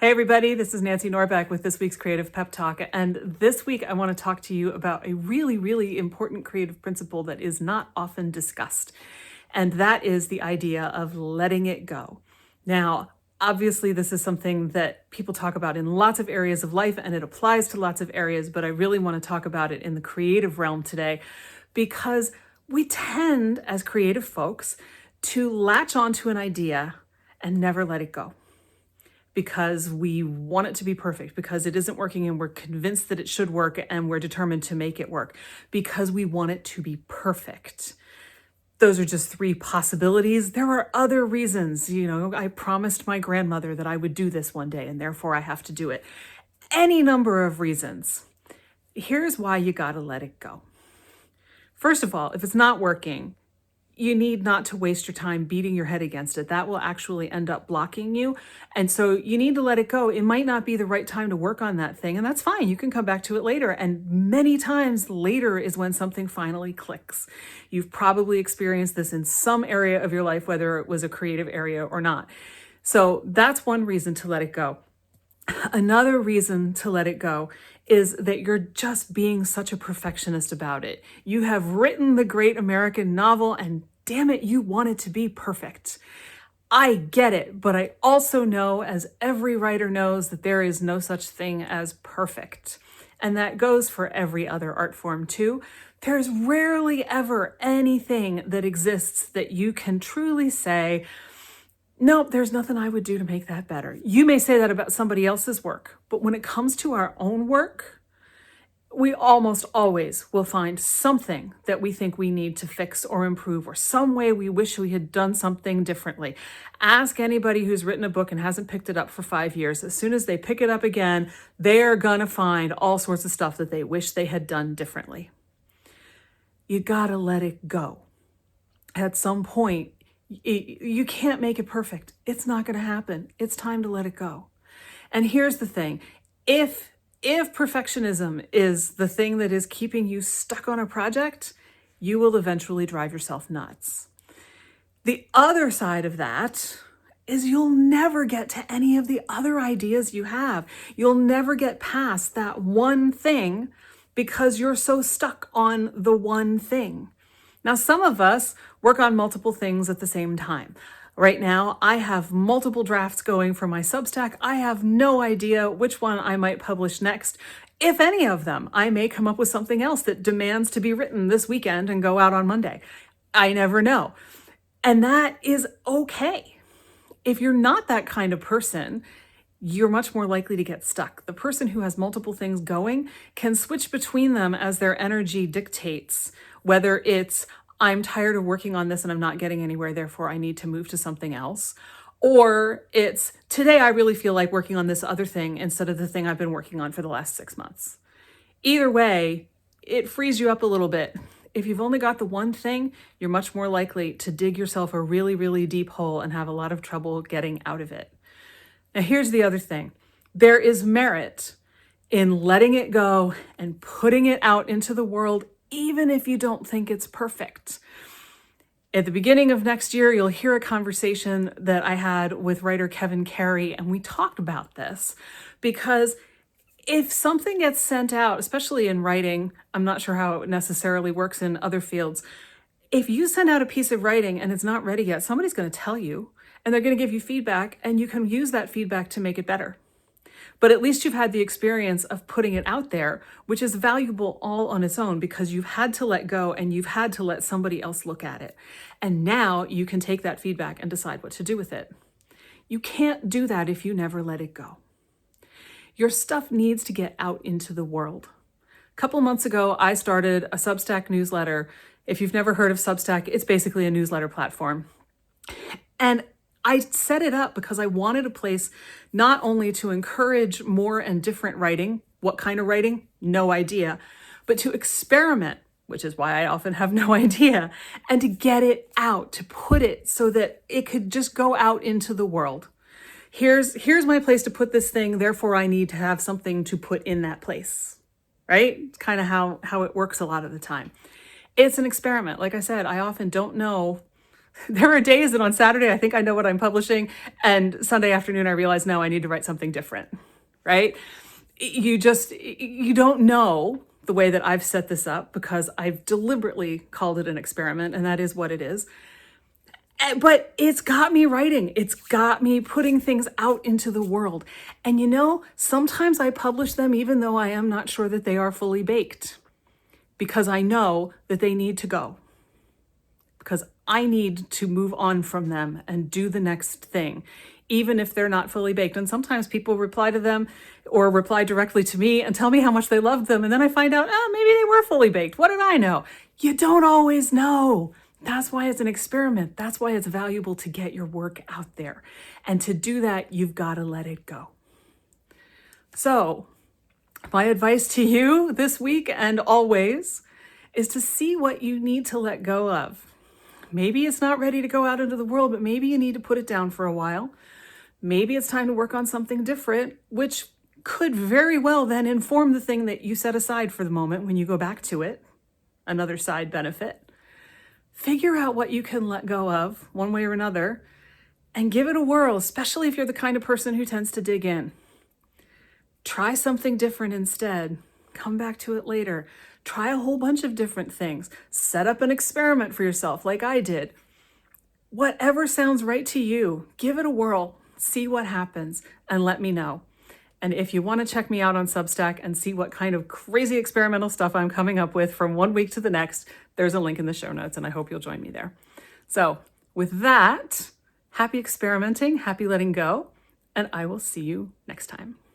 Hey everybody, this is Nancy Norbeck with this week's Creative Pep Talk. And this week I want to talk to you about a really, really important creative principle that is not often discussed. And that is the idea of letting it go. Now, obviously this is something that people talk about in lots of areas of life and it applies to lots of areas, but I really want to talk about it in the creative realm today because we tend as creative folks to latch onto an idea and never let it go, because we want it to be perfect, because it isn't working and we're convinced that it should work and we're determined to make it work, because we want it to be perfect. Those are just three possibilities. There are other reasons. I promised my grandmother that I would do this one day and therefore I have to do it. Any number of reasons. Here's why you gotta let it go. First of all, if it's not working, you need not to waste your time beating your head against it. That will actually end up blocking you. And so you need to let it go. It might not be the right time to work on that thing, and that's fine. You can come back to it later. And many times later is when something finally clicks. You've probably experienced this in some area of your life, whether it was a creative area or not. So that's one reason to let it go. Another reason to let it go is that you're just being such a perfectionist about it. You have written the great American novel and damn it, you want it to be perfect. I get it, but I also know, as every writer knows, that there is no such thing as perfect. And that goes for every other art form too. There's rarely ever anything that exists that you can truly say, nope, there's nothing I would do to make that better. You may say that about somebody else's work, but when it comes to our own work, we almost always will find something that we think we need to fix or improve, or some way we wish we had done something differently. Ask anybody who's written a book and hasn't picked it up for 5 years. As soon as they pick it up again, they're gonna find all sorts of stuff that they wish they had done differently. You gotta let it go. At some point, you can't make it perfect. It's not going to happen. It's time to let it go. And here's the thing. If perfectionism is the thing that is keeping you stuck on a project, you will eventually drive yourself nuts. The other side of that is you'll never get to any of the other ideas you have. You'll never get past that one thing because you're so stuck on the one thing. Now, some of us work on multiple things at the same time. Right now, I have multiple drafts going for my Substack. I have no idea which one I might publish next. If any of them, I may come up with something else that demands to be written this weekend and go out on Monday. I never know. And that is okay. If you're not that kind of person, you're much more likely to get stuck. The person who has multiple things going can switch between them as their energy dictates, whether it's, I'm tired of working on this and I'm not getting anywhere, therefore I need to move to something else. Or it's, today I really feel like working on this other thing instead of the thing I've been working on for the last 6 months. Either way, it frees you up a little bit. If you've only got the one thing, you're much more likely to dig yourself a really, really deep hole and have a lot of trouble getting out of it. Now, here's the other thing. There is merit in letting it go and putting it out into the world, even if you don't think it's perfect. At the beginning of next year, you'll hear a conversation that I had with writer Kevin Carey, and we talked about this because if something gets sent out, especially in writing, I'm not sure how it necessarily works in other fields. If you send out a piece of writing and it's not ready yet, somebody's going to tell you, and they're going to give you feedback, and you can use that feedback to make it better. But at least you've had the experience of putting it out there, which is valuable all on its own because you've had to let go and you've had to let somebody else look at it. And now you can take that feedback and decide what to do with it. You can't do that if you never let it go. Your stuff needs to get out into the world. A couple months ago, I started a Substack newsletter. If you've never heard of Substack, it's basically a newsletter platform. And I set it up because I wanted a place not only to encourage more and different writing, what kind of writing, no idea, but to experiment, which is why I often have no idea, and to get it out, to put it so that it could just go out into the world. Here's my place to put this thing, therefore I need to have something to put in that place, right? It's kind of how it works a lot of the time. It's an experiment. Like I said, I often don't know There are days that on Saturday, I think I know what I'm publishing, and Sunday afternoon, I realize, no, I need to write something different, right? You don't know the way that I've set this up because I've deliberately called it an experiment, and that is what it is. But it's got me writing. It's got me putting things out into the world. And sometimes I publish them even though I am not sure that they are fully baked because I know that they need to go. Because I need to move on from them and do the next thing, even if they're not fully baked. And sometimes people reply to them or reply directly to me and tell me how much they loved them. And then I find out, maybe they were fully baked. What did I know? You don't always know. That's why it's an experiment. That's why it's valuable to get your work out there. And to do that, you've got to let it go. So my advice to you this week and always is to see what you need to let go of. Maybe it's not ready to go out into the world, but maybe you need to put it down for a while. Maybe it's time to work on something different, which could very well then inform the thing that you set aside for the moment when you go back to it. Another side benefit. Figure out what you can let go of one way or another and give it a whirl, especially if you're the kind of person who tends to dig in. Try something different instead. Come back to it later. Try a whole bunch of different things. Set up an experiment for yourself like I did. Whatever sounds right to you, give it a whirl, see what happens, and let me know. And if you want to check me out on Substack and see what kind of crazy experimental stuff I'm coming up with from one week to the next, there's a link in the show notes, and I hope you'll join me there. So with that, happy experimenting, happy letting go, and I will see you next time.